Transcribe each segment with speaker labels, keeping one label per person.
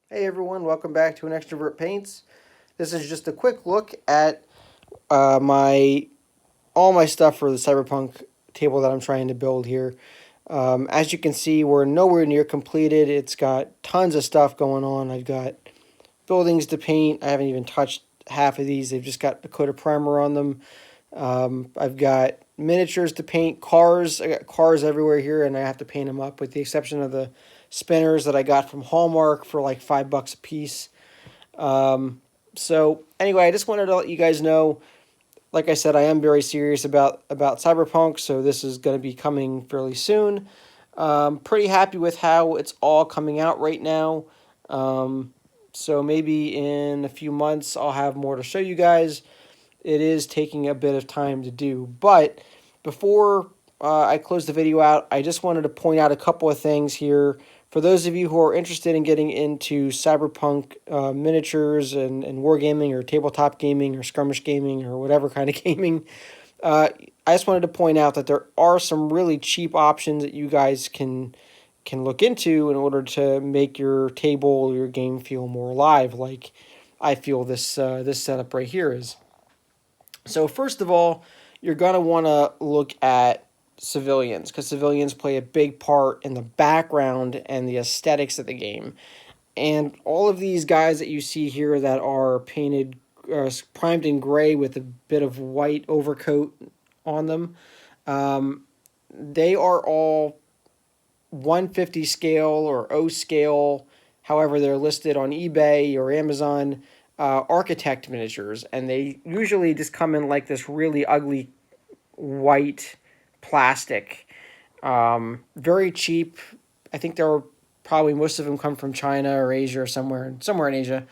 Speaker 1: Hey everyone, welcome back to an Extrovert Paints. This is just a quick look at my all my stuff for the Cyberpunk table that I'm trying to build here. As you can see, we're nowhere near completed. It's got tons of stuff going on. I've got buildings to paint. I haven't even touched half of these. They've just got a coat of primer on them. I've got miniatures to paint, cars. I got cars everywhere here, and I have to paint them up, with the exception of the spinners that I got from Hallmark for like $5 a piece. So anyway, I just wanted to let you guys know. Like I said, I am very serious about Cyberpunk, so this is going to be coming fairly soon. Pretty happy with how it's all coming out right now. So maybe in a few months I'll have more to show you guys. It is taking a bit of time to do, but before I close the video out, I just wanted to point out a couple of things here. For those of you who are interested in getting into cyberpunk miniatures and wargaming or tabletop gaming or skirmish gaming or whatever kind of gaming, I just wanted to point out that there are some really cheap options that you guys can look into in order to make your table or your game feel more alive, like I feel this setup right here is. So first of all, you're gonna want to look at civilians, because civilians play a big part in the background and the aesthetics of the game. And all of these guys that you see here that are painted, primed in gray with a bit of white overcoat on them, um, they are all 150 scale or O scale, however they're listed on eBay or Amazon, architect miniatures, and they usually just come in like this really ugly white plastic. Very cheap. I think there were probably most of them come from China or Asia or somewhere in Asia,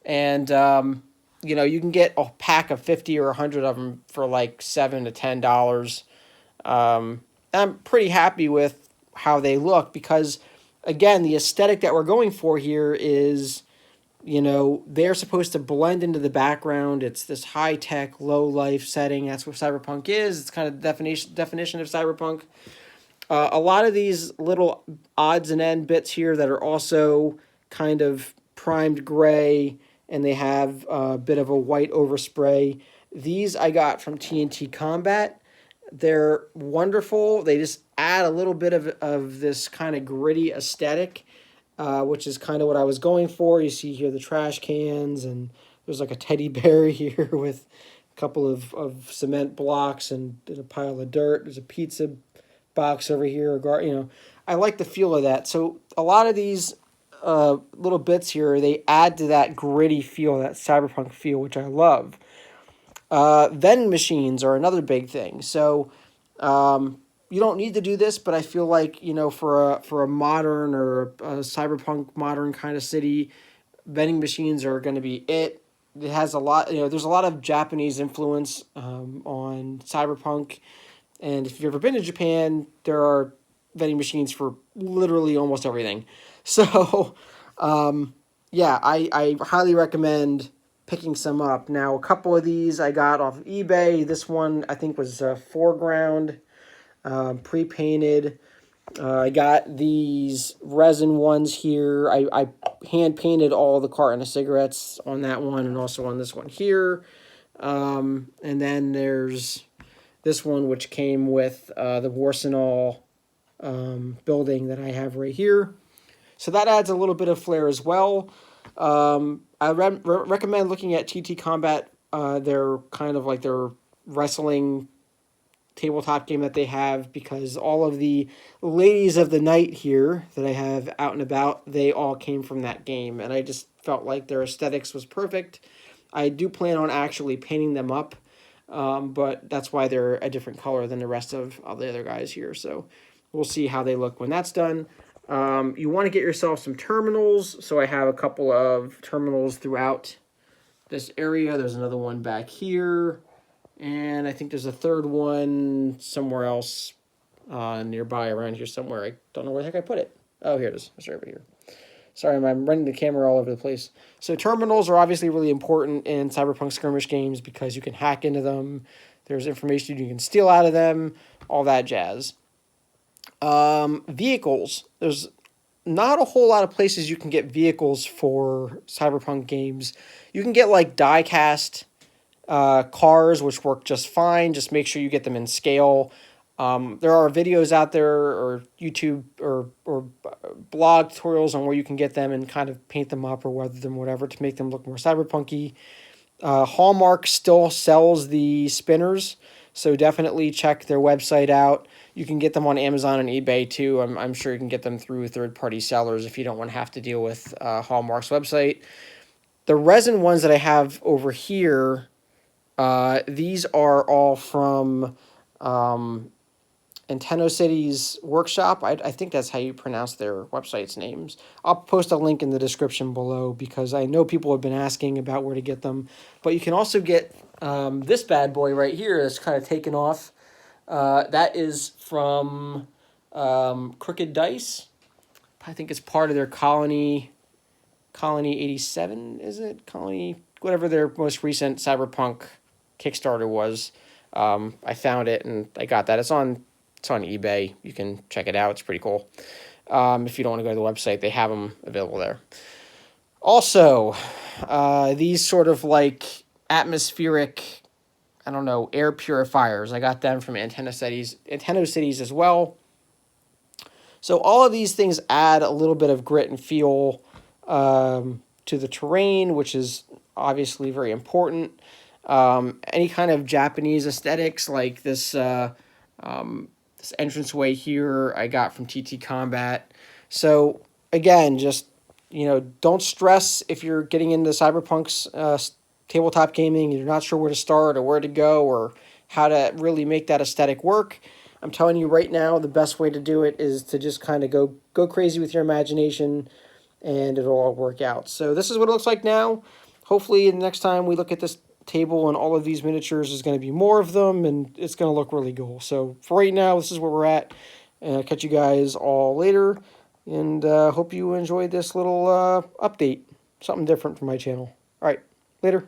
Speaker 1: and you can get a pack of 50 or 100 of them for like $7 to $10. I'm pretty happy with how they look because, again, the aesthetic that we're going for here is, they're supposed to blend into the background. It's this high tech, low life setting. That's what cyberpunk is. It's kind of the definition of cyberpunk. A lot of these little odds and end bits here that are also kind of primed gray and they have a bit of a white overspray. These I got from TNT Combat. They're wonderful. They just add a little bit of this kind of gritty aesthetic, which is kind of what I was going for. You see here the trash cans, and there's like a teddy bear here with a couple of cement blocks and a pile of dirt. There's a pizza box over here. I like the feel of that. So a lot of these little bits here, they add to that gritty feel, that cyberpunk feel, which I love. Vending machines are another big thing. So you don't need to do this, but I feel like for a modern or a cyberpunk modern kind of city, vending machines are going to be it. It has a lot. There's a lot of Japanese influence on cyberpunk, and if you've ever been to Japan, there are vending machines for literally almost everything. So, yeah, I highly recommend picking some up. Now, a couple of these I got off of eBay. This one I think was foreground, pre-painted. I got these resin ones here. I hand painted all the carton of cigarettes on that one and also on this one here. And then there's this one which came with the Warsenal building that I have right here. So that adds a little bit of flair as well. I recommend looking at TT Combat. They're kind of like their wrestling tabletop game that they have, because all of the ladies of the night here that I have out and about, they all came from that game, and I just felt like their aesthetics was perfect. I do plan on actually painting them up, but that's why they're a different color than the rest of all the other guys here. So we'll see how they look when that's done. You want to get yourself some terminals. So I have a couple of terminals throughout this area. There's another one back here. And I think there's a third one somewhere else nearby around here somewhere. I don't know where the heck I put it. Oh, here it is. It's right over here. Sorry, I'm running the camera all over the place. So terminals are obviously really important in Cyberpunk skirmish games because you can hack into them. There's information you can steal out of them, all that jazz. Vehicles. There's not a whole lot of places you can get vehicles for Cyberpunk games. You can get like die cast cars, which work just fine. Just make sure you get them in scale. There are videos out there or YouTube or blog tutorials on where you can get them and kind of paint them up or weather them, whatever, to make them look more cyberpunky. Hallmark still sells the spinners, so definitely check their website out. You can get them on Amazon and eBay too. I'm sure you can get them through third-party sellers if you don't want to have to deal with Hallmark's website. The resin ones that I have over here, these are all from Nintendo City's workshop. I think that's how you pronounce their website's names. I'll post a link in the description below because I know people have been asking about where to get them. But you can also get this bad boy right here that's kind of taken off. That is from Crooked Dice. I think it's part of their Colony 87, is it? Colony, whatever their most recent Cyberpunk Kickstarter was. I found it and I got that. It's on eBay. You can check it out. It's pretty cool. If you don't want to go to the website, they have them available there. Also, these sort of like atmospheric, I don't know, air purifiers. I got them from Nintendo Cities as well. So all of these things add a little bit of grit and feel to the terrain, which is obviously very important. Any kind of Japanese aesthetics like this this entranceway here I got from TT Combat. So again, just, don't stress if you're getting into Cyberpunk's tabletop gaming and you're not sure where to start or where to go or how to really make that aesthetic work. I'm telling you right now, the best way to do it is to just kind of go crazy with your imagination and it'll all work out. So this is what it looks like now. Hopefully the next time we look at this table and all of these miniatures, there's going to be more of them and it's going to look really cool. So for right now, this is where we're at, and I'll catch you guys all later, and hope you enjoyed this little update, something different from my channel. All right, later.